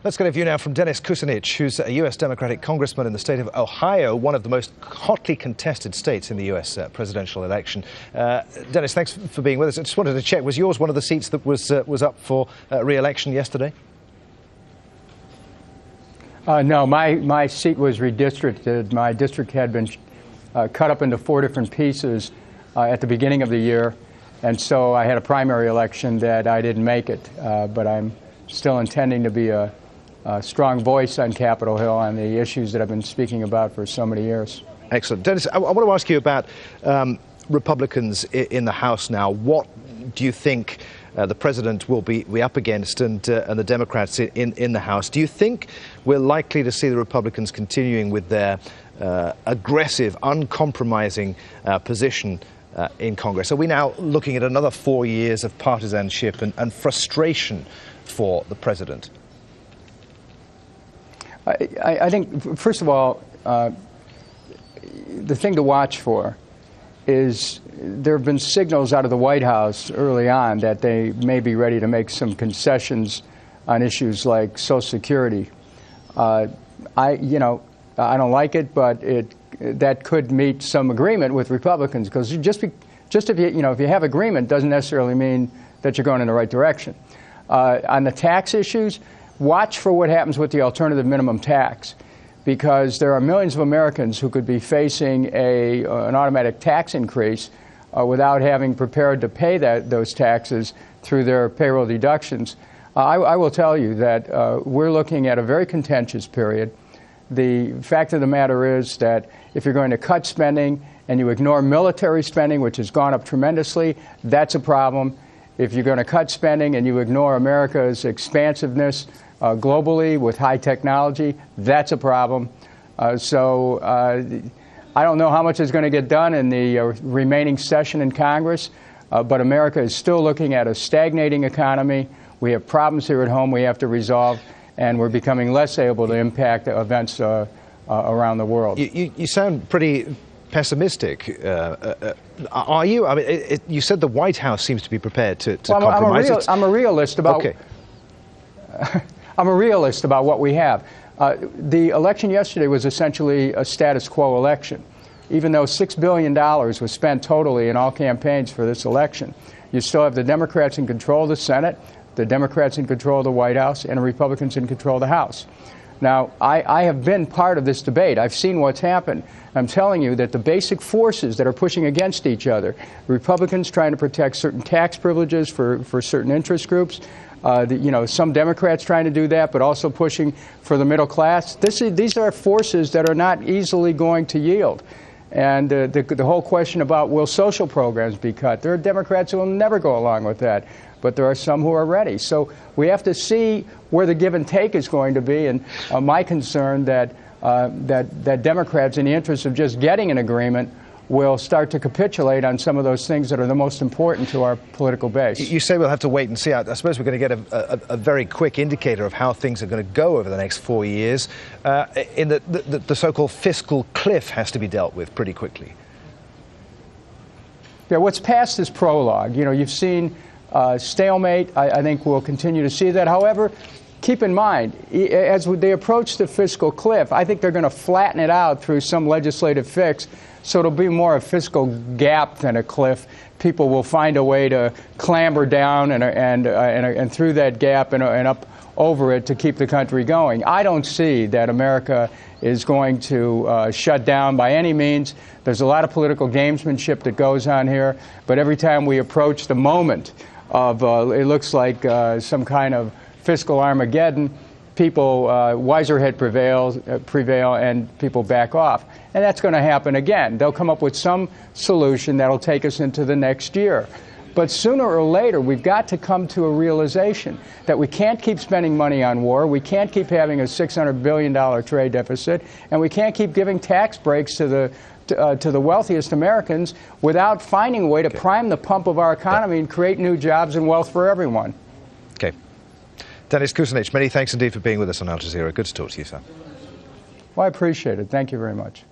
Let's get a view now from Dennis Kucinich, who's a U.S. Democratic congressman in the state of Ohio, one of the most hotly contested states in the U.S. Presidential election. Dennis, thanks for being with us. I just wanted to check, was yours one of the seats that was up for re-election yesterday? No, my seat was redistricted. My district had been cut up into 4 different pieces at the beginning of the year, and so I had a primary election that I didn't make it, but I'm still intending to be a strong voice on Capitol Hill on the issues that I've been speaking about for so many years. Excellent. Dennis, I want to ask you about Republicans in the House now. What do you think the president will be up against and the Democrats in the House? Do you think we're likely to see the Republicans continuing with their aggressive, uncompromising position in Congress? Are we now looking at another 4 years of partisanship and frustration for the president? I think, first of all, the thing to watch for is there have been signals out of the White House early on that they may be ready to make some concessions on issues like Social Security. I don't like it, but that could meet some agreement with Republicans, because just if you have agreement doesn't necessarily mean that you're going in the right direction. On the tax issues, watch for what happens with the alternative minimum tax, because there are millions of Americans who could be facing an automatic tax increase without having prepared to pay those taxes through their payroll deductions. I will tell you that we're looking at a very contentious period. The fact of the matter is that if you're going to cut spending and you ignore military spending, which has gone up tremendously, that's a problem. If you're going to cut spending and you ignore America's expansiveness globally with high technology, that's a problem. I don't know how much is going to get done in the remaining session in Congress, but America is still looking at a stagnating economy. We have problems here at home we have to resolve, and we're becoming less able to impact events around the world. You sound pretty pessimistic. Are you? I mean, you said the White House seems to be prepared to compromise. I'm a realist about. Okay. I'm a realist about what we have. The election yesterday was essentially a status quo election. Even though $6 billion was spent totally in all campaigns for this election, you still have the Democrats in control of the Senate, the Democrats in control of the White House, and the Republicans in control of the House. Now, I have been part of this debate. I've seen what's happened. I'm telling you that the basic forces that are pushing against each other, Republicans trying to protect certain tax privileges for certain interest groups, some Democrats trying to do that, but also pushing for the middle class. These are forces that are not easily going to yield. And the whole question about will social programs be cut, there are Democrats who will never go along with that, but there are some who are ready. So we have to see where the give and take is going to be, and my concern that Democrats, in the interest of just getting an agreement, will start to capitulate on some of those things that are the most important to our political base. You say we'll have to wait and see. I suppose we're going to get a very quick indicator of how things are going to go over the next 4 years. In the so-called fiscal cliff has to be dealt with pretty quickly. Yeah, what's past is prologue. You've seen stalemate. I think we'll continue to see that. However, keep in mind, as they approach the fiscal cliff, I think they're going to flatten it out through some legislative fix. So it'll be more a fiscal gap than a cliff. People will find a way to clamber down and through that gap and up over it to keep the country going. I don't see that America is going to shut down by any means. There's a lot of political gamesmanship that goes on here, but every time we approach the moment of it looks like some kind of fiscal Armageddon, people, wiser head prevail and people back off. And that's going to happen again. They'll come up with some solution that'll take us into the next year. But sooner or later, we've got to come to a realization that we can't keep spending money on war, we can't keep having a $600 billion trade deficit, and we can't keep giving tax breaks to the wealthiest Americans without finding a way to prime the pump of our economy and create new jobs and wealth for everyone. Okay. Dennis Kucinich, many thanks indeed for being with us on Al Jazeera. Good to talk to you, sir. Well, I appreciate it. Thank you very much.